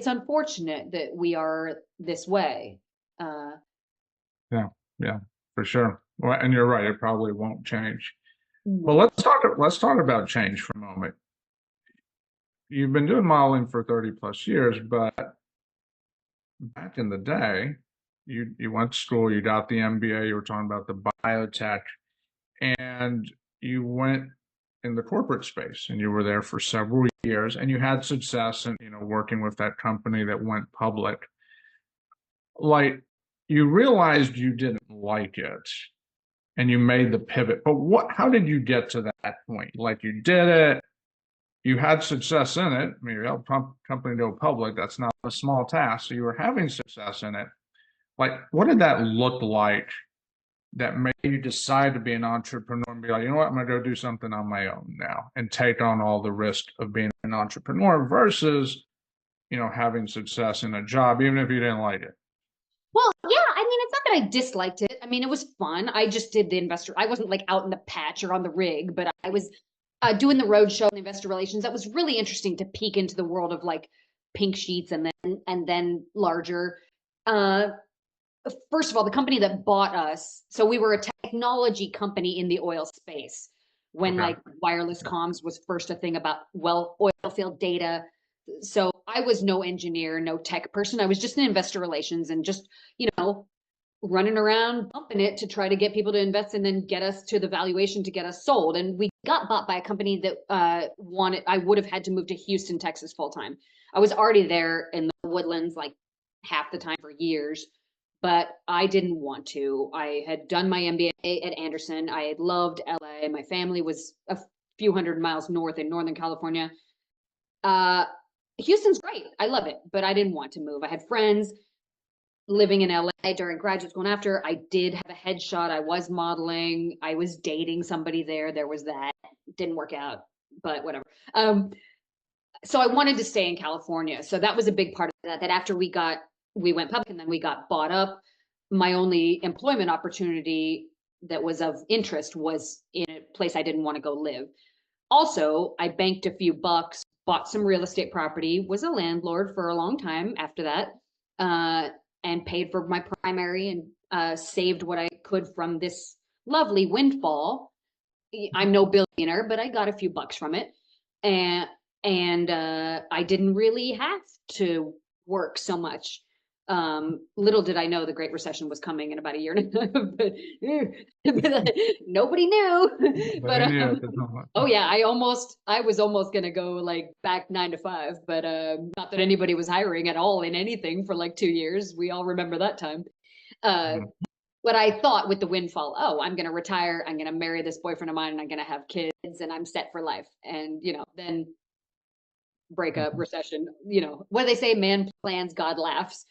unfortunate that we are this way. Uh, Yeah, yeah, for sure. Well, and you're right, it probably won't change. Well, no. let's talk about change for a moment. You've been doing modeling for 30 plus years, but back in the day, you went to school, you got the MBA, you were talking about the biotech, and you went in the corporate space and you were there for several years and you had success in, working with that company that went public. Like you realized you didn't like it and you made the pivot. But how did you get to that point? Like you did it, you had success in it. I mean, you helped company go public. That's not a small task. So you were having success in it. Like, what did that look like that made you decide to be an entrepreneur and be like, you know what, I'm going to go do something on my own now and take on all the risk of being an entrepreneur versus, having success in a job, even if you didn't like it? Well, yeah, I mean, it's not that I disliked it. I mean, it was fun. I just did the investor. I wasn't like out in the patch or on the rig, but I was doing the road show and investor relations. That was really interesting to peek into the world of like pink sheets and then larger. Uh, First of all, the company that bought us, so we were a technology company in the oil space when Okay. like wireless comms was first a thing about oil field data. So I was no engineer, no tech person. I was just in investor relations and just, you know, running around bumping it to try to get people to invest and then get us to the valuation to get us sold. And we got bought by a company that I would have had to move to Houston, Texas full time. I was already there in the woodlands like half the time for years, but I didn't want to. I had done my MBA at Anderson. I had loved LA. My family was a few hundred miles north in Northern California. Uh, Houston's great. I love it, but I didn't want to move. I had friends living in LA during graduate school and after. I did have a headshot. I was modeling. I was dating somebody there. There was that. Didn't work out, but whatever. So I wanted to stay in California. So that was a big part of that. That after we went public and then we got bought up, my only employment opportunity that was of interest was in a place I didn't want to go live. Also, I banked a few bucks, bought some real estate property, was a landlord for a long time after that, uh, and paid for my primary and saved what I could from this lovely windfall. I'm no billionaire, but I got a few bucks from it, and I didn't really have to work so much. Little did I know the Great Recession was coming in about a year and a half, but nobody knew. But But I knew at the time. oh yeah, I was almost gonna go like back 9 to 5, but not that anybody was hiring at all in anything for like 2 years. We all remember that time. Uh, Mhm. but I thought with the windfall, oh, I'm gonna retire, I'm gonna marry this boyfriend of mine, and I'm gonna have kids, and I'm set for life. And then breakup, Mhm. recession. What do they say? Man plans, God laughs.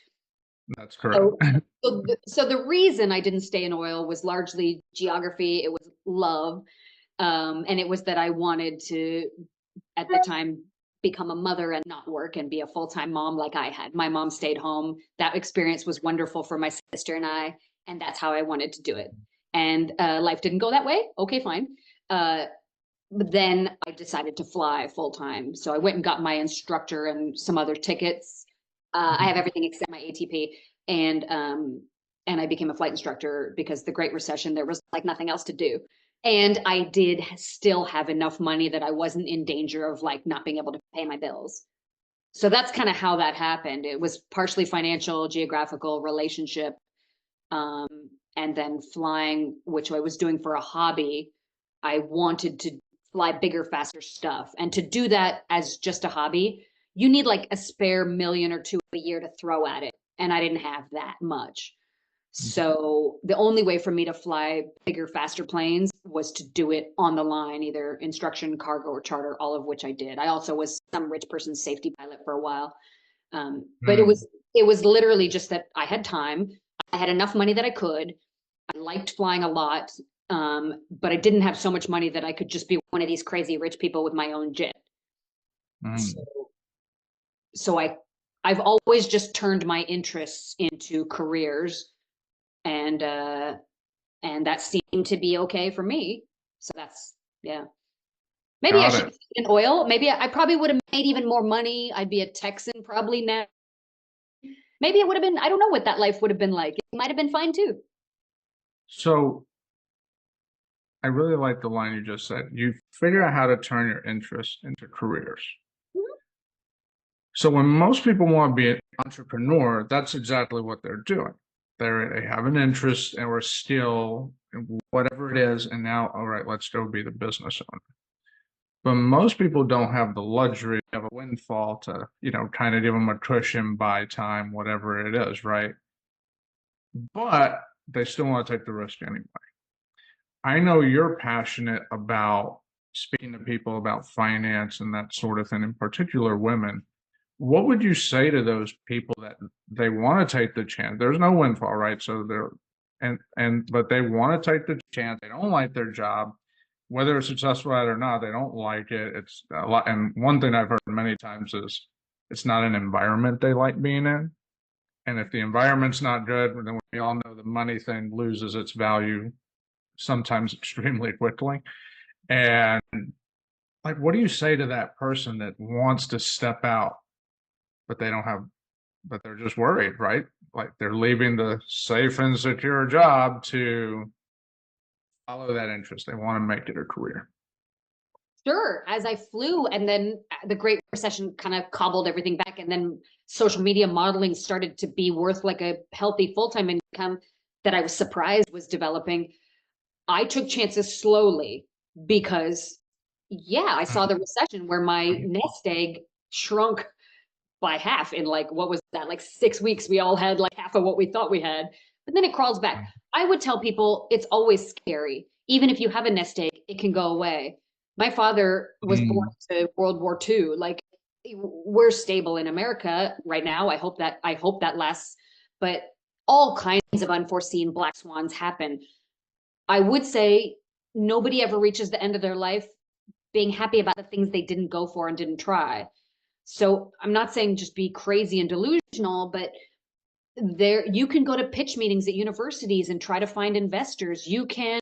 That's correct. So, so the reason I didn't stay in oil was largely geography. It was love, and it was that I wanted to at the time become a mother and not work and be a full-time mom like I had. My mom stayed home. That experience was wonderful for my sister and I, and that's how I wanted to do it. And life didn't go that way. Okay, fine. But then I decided to fly full time. So I went and got my instructor and some other tickets. I have everything except my ATP, and I became a flight instructor because the Great Recession there was like nothing else to do. And I did still have enough money that I wasn't in danger of like not being able to pay my bills. So that's kind of how that happened. It was partially financial, geographical, relationship, um, and then flying, which I was doing for a hobby. I wanted to fly bigger, faster stuff. And to do that as just a hobby, you need like a spare million or two a year to throw at it. And I didn't have that much. So the only way for me to fly bigger, faster planes was to do it on the line, either instruction, cargo, or charter, all of which I did. I also was some rich person's safety pilot for a while. But Mm. it was literally just that I had time. I had enough money that I could. I liked flying a lot, but I didn't have so much money that I could just be one of these crazy rich people with my own jet. Mm. So, so I've always just turned my interests into careers, and that seemed to be okay for me. So that's, yeah. Maybe I Got should it. be in oil. Maybe I probably would have made even more money. I'd be a Texan probably now. Maybe it would have been, I don't know what that life would have been like. It might have been fine too. So I really like the line you just said. You figure out how to turn your interests into careers. Mhm. So when most people want to be an entrepreneur, that's exactly what they're doing. They have an interest or a skill, in whatever it is, and now, all right, let's go be the business owner. But most people don't have the luxury of a windfall to, kind of give them a cushion, buy time, whatever it is, right? But they still want to take the risk anyway. I know you're passionate about speaking to people about finance and that sort of thing, in particular women. What would you say to those people that they want to take the chance? There's no windfall, right? So they're but they want to take the chance. They don't like their job, whether it's successful at it or not. They don't like it. It's a lot. And one thing I've heard many times is it's not an environment they like being in. And if the environment's not good, then we all know the money thing loses its value sometimes extremely quickly. And like, what do you say to that person that wants to step out, but they don't have, but they're just worried, right? Like they're leaving the safe and secure job to follow that interest. They want to make it a career. Sure. As I flew, and then the Great Recession kind of cobbled everything back, and then social media modeling started to be worth like a healthy full-time income that I was surprised was developing. I took chances slowly because, yeah, I saw the recession where my nest egg shrunk by half in like, what was that, like 6 weeks? We all had like half of what we thought we had, but then it crawls back. I would tell people it's always scary. Even if you have a nest egg, it can go away. My father was born Mm. into World War II. Like, we're stable in America right now. I hope that lasts, but all kinds of unforeseen black swans happen. I would say nobody ever reaches the end of their life being happy about the things they didn't go for and didn't try. So I'm not saying just be crazy and delusional, but there you can go to pitch meetings at universities and try to find investors. You can,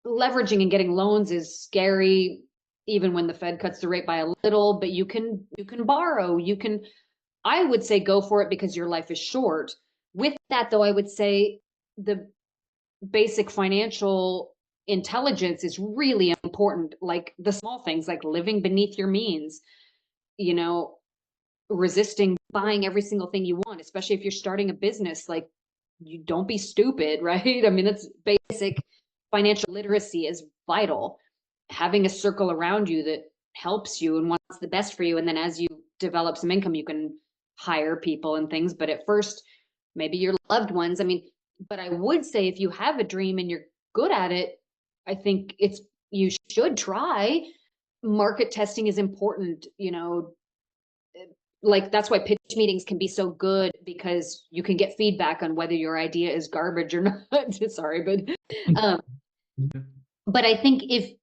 leveraging and getting loans is scary even when the Fed cuts the rate by a little, but you can borrow, you can, I would say go for it because your life is short. With that though, I would say the basic financial intelligence is really important, like the small things like living beneath your means, you know, resisting buying every single thing you want, especially if you're starting a business. Like, you don't be stupid, right? I mean, that's basic. Financial literacy is vital. Having a circle around you that helps you and wants the best for you. And then as you develop some income, you can hire people and things. But at first, maybe your loved ones. I mean, but I would say if you have a dream and you're good at it, I think you should try. Market testing is important, like that's why pitch meetings can be so good, because you can get feedback on whether your idea is garbage or not. Sorry, um, but I think if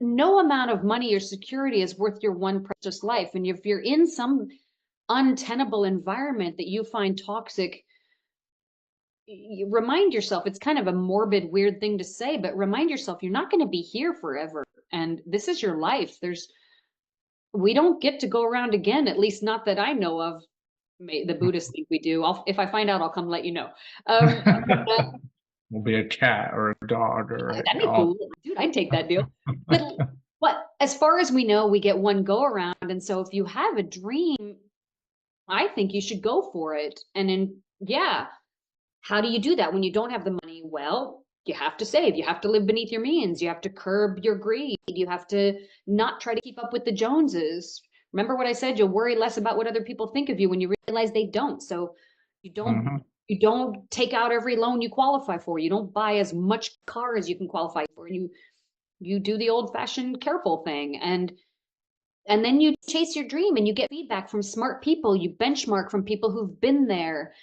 no amount of money or security is worth your one precious life, and if you're in some untenable environment that you find toxic, you remind yourself, it's kind of a morbid, weird thing to say, but remind yourself you're not going to be here forever. And this is your life. We don't get to go around again, at least not that I know of. The Buddhists think we do. If I find out, I'll come let you know. Will be a cat or a dog or That'd be cool, dude. I'd take that deal. But what as far as we know, we get one go around. And so if you have a dream, I think you should go for it. And then, yeah, how do you do that when you don't have the money? Well, you have to save. You have to live beneath your means. You have to curb your greed. You have to not try to keep up with the Joneses. Remember what I said? You'll worry less about what other people think of you when you realize they don't. So you don't Hmm. you don't take out every loan you qualify for. You don't buy as much car as you can qualify for. You do the old-fashioned careful thing, and then you chase your dream and you get feedback from smart people. You benchmark from people who've been there.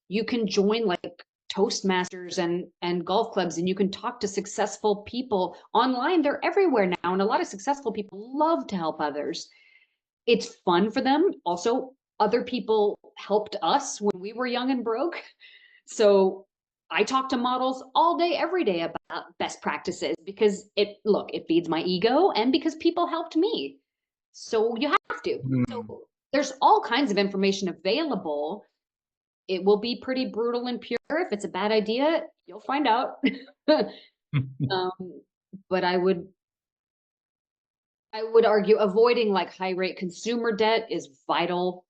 You can join like Toastmasters and golf clubs, and you can talk to successful people online. They're everywhere now, and a lot of successful people love to help others. It's fun for them. Also, other people helped us when we were young and broke. So I talk to models all day, every day about best practices because it feeds my ego and because people helped me. So you have to. So there's all kinds of information available. It will be pretty brutal and pure. If it's a bad idea, you'll find out. um, but I would argue avoiding like high rate consumer debt is vital.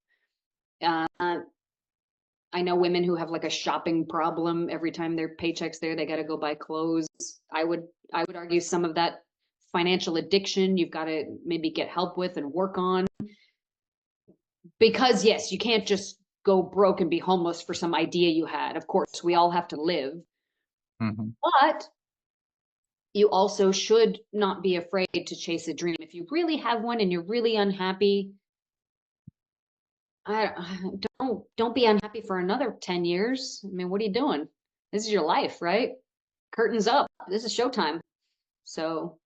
Uh, I know women who have like a shopping problem every time their paycheck's there, they got to go buy clothes. I would argue some of that financial addiction you've got to maybe get help with and work on, because yes, you can't just go broke and be homeless for some idea you had. Of course, we all have to live, Hmm. but you also should not be afraid to chase a dream. If you really have one and you're really unhappy, don't be unhappy for another 10 years. I mean, what are you doing? This is your life, right? Curtains up. This is showtime. So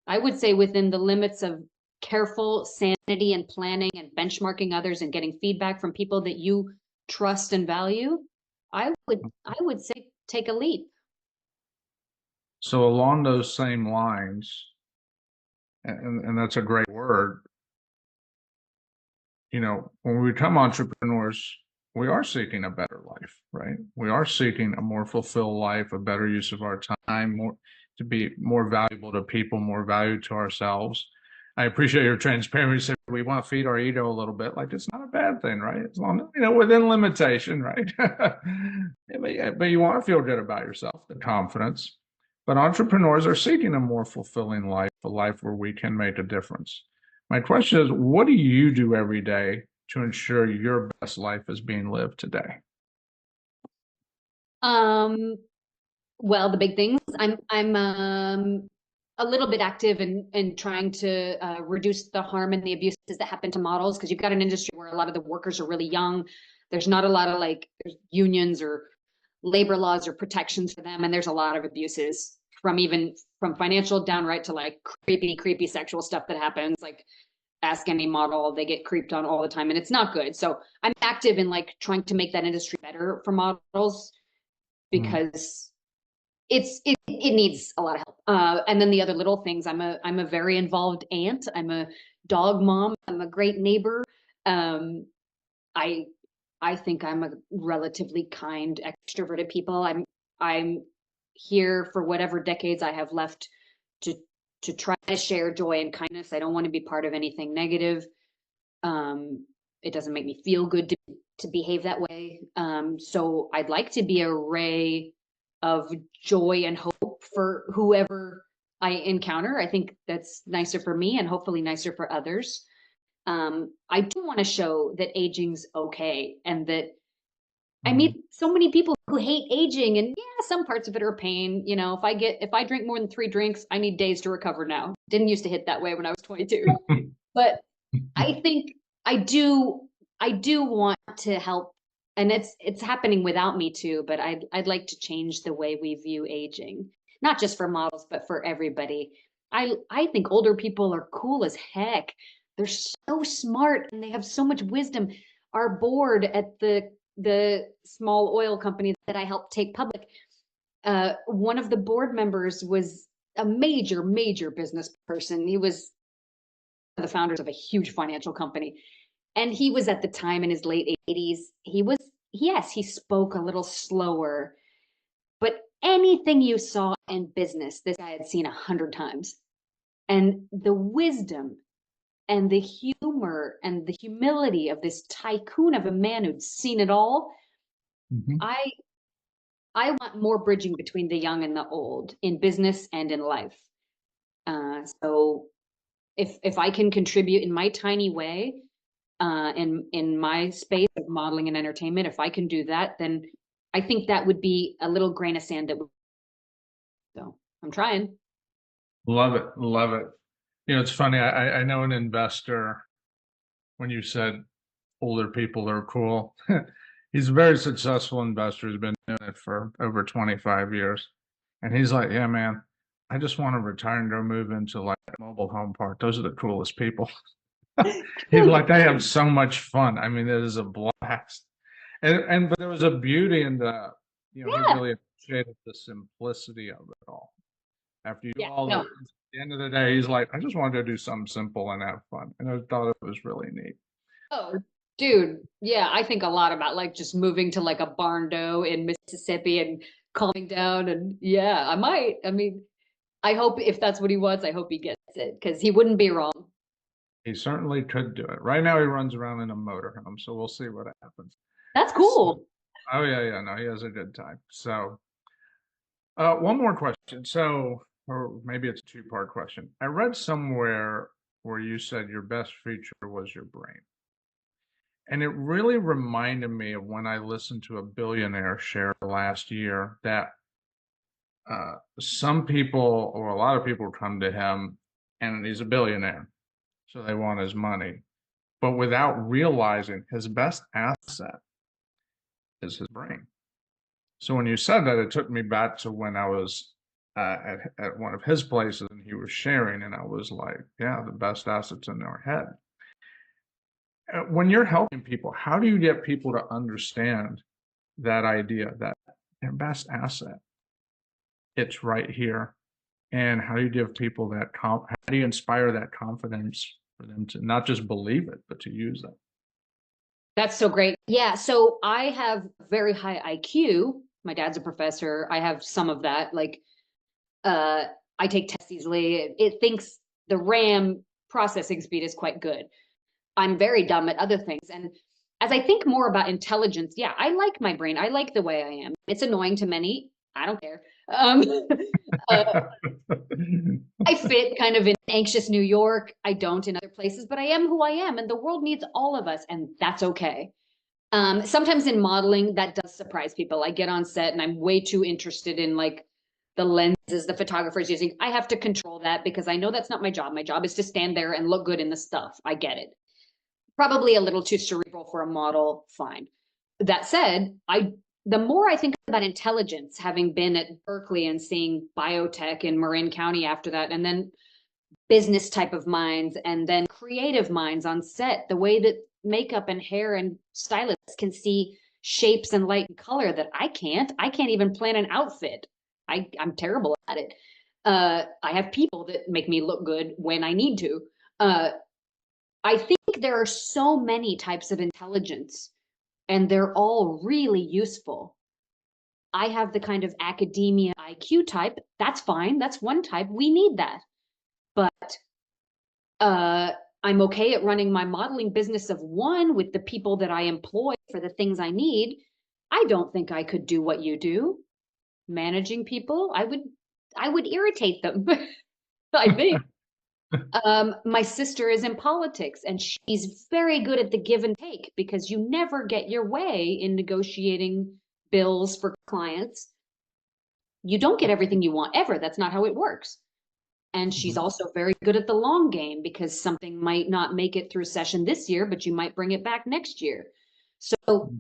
I would say within the limits of careful sanity and planning and benchmarking others and getting feedback from people that you trust and value, I would say take a leap. So along those same lines, and that's a great word, when we become entrepreneurs, we are seeking a better life, right? We are seeking a more fulfilled life, a better use of our time, more to be more valuable to people, more value to ourselves. I appreciate your transparency. We want to feed our ego a little bit. Like it's not a bad thing, right? As long as within limitation, right? But you want to feel good about yourself, the confidence. But entrepreneurs are seeking a more fulfilling life, a life where we can make a difference. My question is, what do you do every day to ensure your best life is being lived today? Um, well, the big things. I'm a little bit active in trying to reduce the harm and the abuses that happen to models, because you've got an industry where a lot of the workers are really young. There's not a lot of like there's unions or labor laws or protections for them, and there's a lot of abuses from financial downright to like creepy sexual stuff that happens. Like ask any model, they get creeped on all the time, and it's not good. So I'm active in like trying to make that industry better for models, Mm. because it needs a lot of help. And then the other little things, I'm a very involved aunt. I'm a dog mom. I'm a great neighbor. Um, I I think I'm a relatively kind, extroverted people. I'm here for whatever decades I have left to to try to share joy and kindness. I don't want to be part of anything negative. Um, it doesn't make me feel good to behave that way. So I'd like to be a ray of joy and hope for whoever I encounter. I think that's nicer for me and hopefully nicer for others. I do want to show that aging's okay, and that I Mm. meet so many people who hate aging, and yeah, some parts of it are a pain. If I drink more than 3 drinks, I need days to recover now. Didn't used to hit that way when I was 22. But I think I do I do want to help, and it's happening without me too, but I'd like to change the way we view aging. Not just for models, but for everybody. I think older people are cool as heck. They're so smart and they have so much wisdom. Our board at the small oil company that I helped take public, one of the board members was a major business person. He was the founders of a huge financial company. And he was at the time in his late 80s. Yes, he spoke a little slower, but anything you saw in business, this guy had seen 100 times. And the wisdom and the humor and the humility of this tycoon of a man who'd seen it all. Mhm. I I want more bridging between the young and the old in business and in life. So if I can contribute in my tiny way, in my space of modeling and entertainment, if I can do that, then I think that would be a little grain of sand that would. So I'm trying. Love it. Love it. It's funny. I know an investor, when you said older people are cool, he's a very successful investor. He's been doing it for over 25 years. And he's like, yeah, man, I just want to retire and go move into like a mobile home park. Those are the coolest people. He's like, they have so much fun. I mean, it is a blast. But there was a beauty in he Yeah. really appreciated the simplicity of it all. After you do Yeah. all No. this, at the end of the day, he's like, I just wanted to do something simple and have fun. And I thought it was really neat. Oh, dude. Yeah, I think a lot about like just moving to like a barn dough in Mississippi and calming down. And yeah, I might. I mean, I hope if that's what he wants, I hope he gets it because he wouldn't be wrong. He certainly could do it. Right now, he runs around in a motorhome, so we'll see what happens. That's So, cool. oh yeah, yeah, no, he has a good time. So, one more question. So, or maybe it's a two-part question. I read somewhere where you said your best feature was your brain. And it really reminded me of when I listened to a billionaire share last year that some people or a lot of people come to him and he's a billionaire, so they want his money, but without realizing his best asset is his brain. So when you said that, it took me back to when I was at one of his places and he was sharing, and I was like, yeah, the best assets in their head. When you're helping people, how do you get people to understand that idea that their best asset, it's right here? And how do you give people that how do you inspire that confidence for them to not just believe it, but to use it? That's so great. Yeah. So I have very high IQ. My dad's a professor. I have some of that. Like, uh, I take tests easily. It thinks the RAM processing speed is quite good. I'm very dumb at other things. And as I think more about intelligence, yeah, I like my brain. I like the way I am. It's annoying to many. I don't care. Um, uh, I fit kind of in anxious New York. I don't in other places, but I am who I am, and the world needs all of us, and that's okay. Sometimes in modeling, that does surprise people. I get on set and I'm way too interested in like the lenses the photographer's using. I have to control that because I know that's not my job. My job is to stand there and look good in the stuff. I get it. Probably a little too cerebral for a model. Fine. That said, the more I think about intelligence, having been at Berkeley and seeing biotech in Marin County after that, and then business type of minds and then creative minds on set, the way that makeup and hair and stylists can see shapes and light and color that I can't even plan an outfit. I'm terrible at it. I have people that make me look good when I need to. uh, I think there are so many types of intelligence and they're all really useful. I have the kind of academia IQ type. That's fine, that's one type, we need that. But uh, I'm okay at running my modeling business of one with the people that I employ for the things I need. I don't think I could do what you do. Managing people, I would irritate them. I think. My sister is in politics and she's very good at the give and take because you never get your way in negotiating bills for clients. You don't get everything you want ever. That's not how it works. And she's Mhm. also very good at the long game because something might not make it through session this year, but you might bring it back next year. So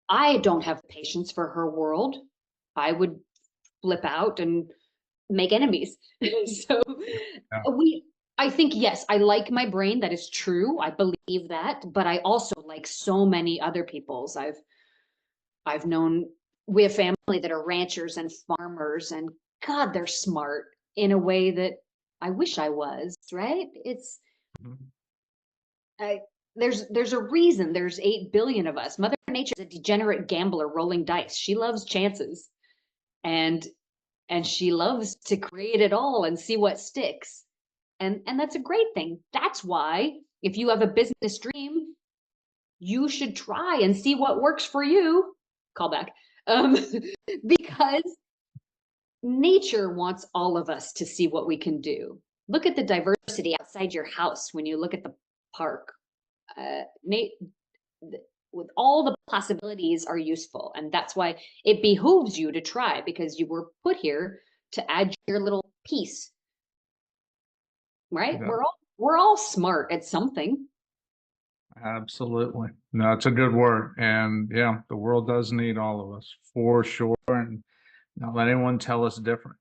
I don't have patience for her world. I would flip out and make enemies. So Yeah. we I think yes, I like my brain. That is true. I believe that, but I also like so many other people's. I've known we have family that are ranchers and farmers and God, they're smart in a way that I wish I was, right? It's Mhm. I, there's a reason there's 8 billion of us. Mother Nature is a degenerate gambler rolling dice. She loves chances and she loves to create it all and see what sticks. And that's a great thing. That's why if you have a business dream, you should try and see what works for you. Call back. Because nature wants all of us to see what we can do. Look at the diversity outside your house when you look at the park. With all the possibilities are useful, and that's why it behooves you to try, because you were put here to add your little piece, right? Yeah. We're all smart at something. Absolutely. No, it's a good word. And yeah, the world does need all of us for sure. And not let anyone tell us different.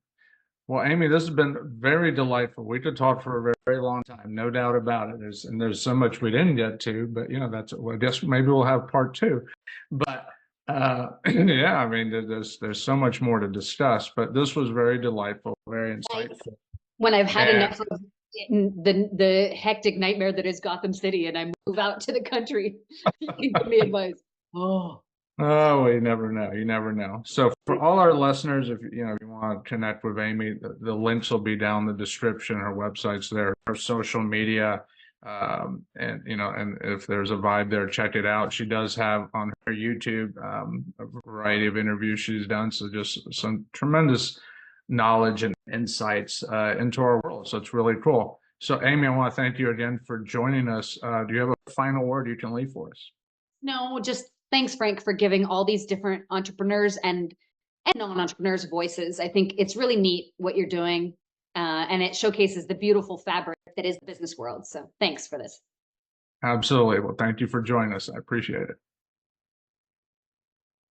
Well, Amy, this has been very delightful. We could talk for a very, very long time, no doubt about it. There's so much we didn't get to, but that's, well, I guess maybe we'll have part two. But yeah, I mean, there's so much more to discuss, but this was very delightful, very insightful. When I've had enough of the hectic nightmare that is Gotham City and I move out to the country, you can give me advice. Oh, you never know. You never know. So for all our listeners, if you want to connect with Amy, the links will be down in the description. Her website's there, her social media, and and if there's a vibe there, check it out. She does have on her YouTube a variety of interviews she's done. So just some tremendous knowledge and insights into our world. So it's really cool. So Amy, I want to thank you again for joining us. Do you have a final word you can leave for us? No, just thanks, Frank, for giving all these different entrepreneurs and non-entrepreneurs voices. I think it's really neat what you're doing, and it showcases the beautiful fabric that is the business world. So thanks for this. Absolutely. Well, thank you for joining us. I appreciate it.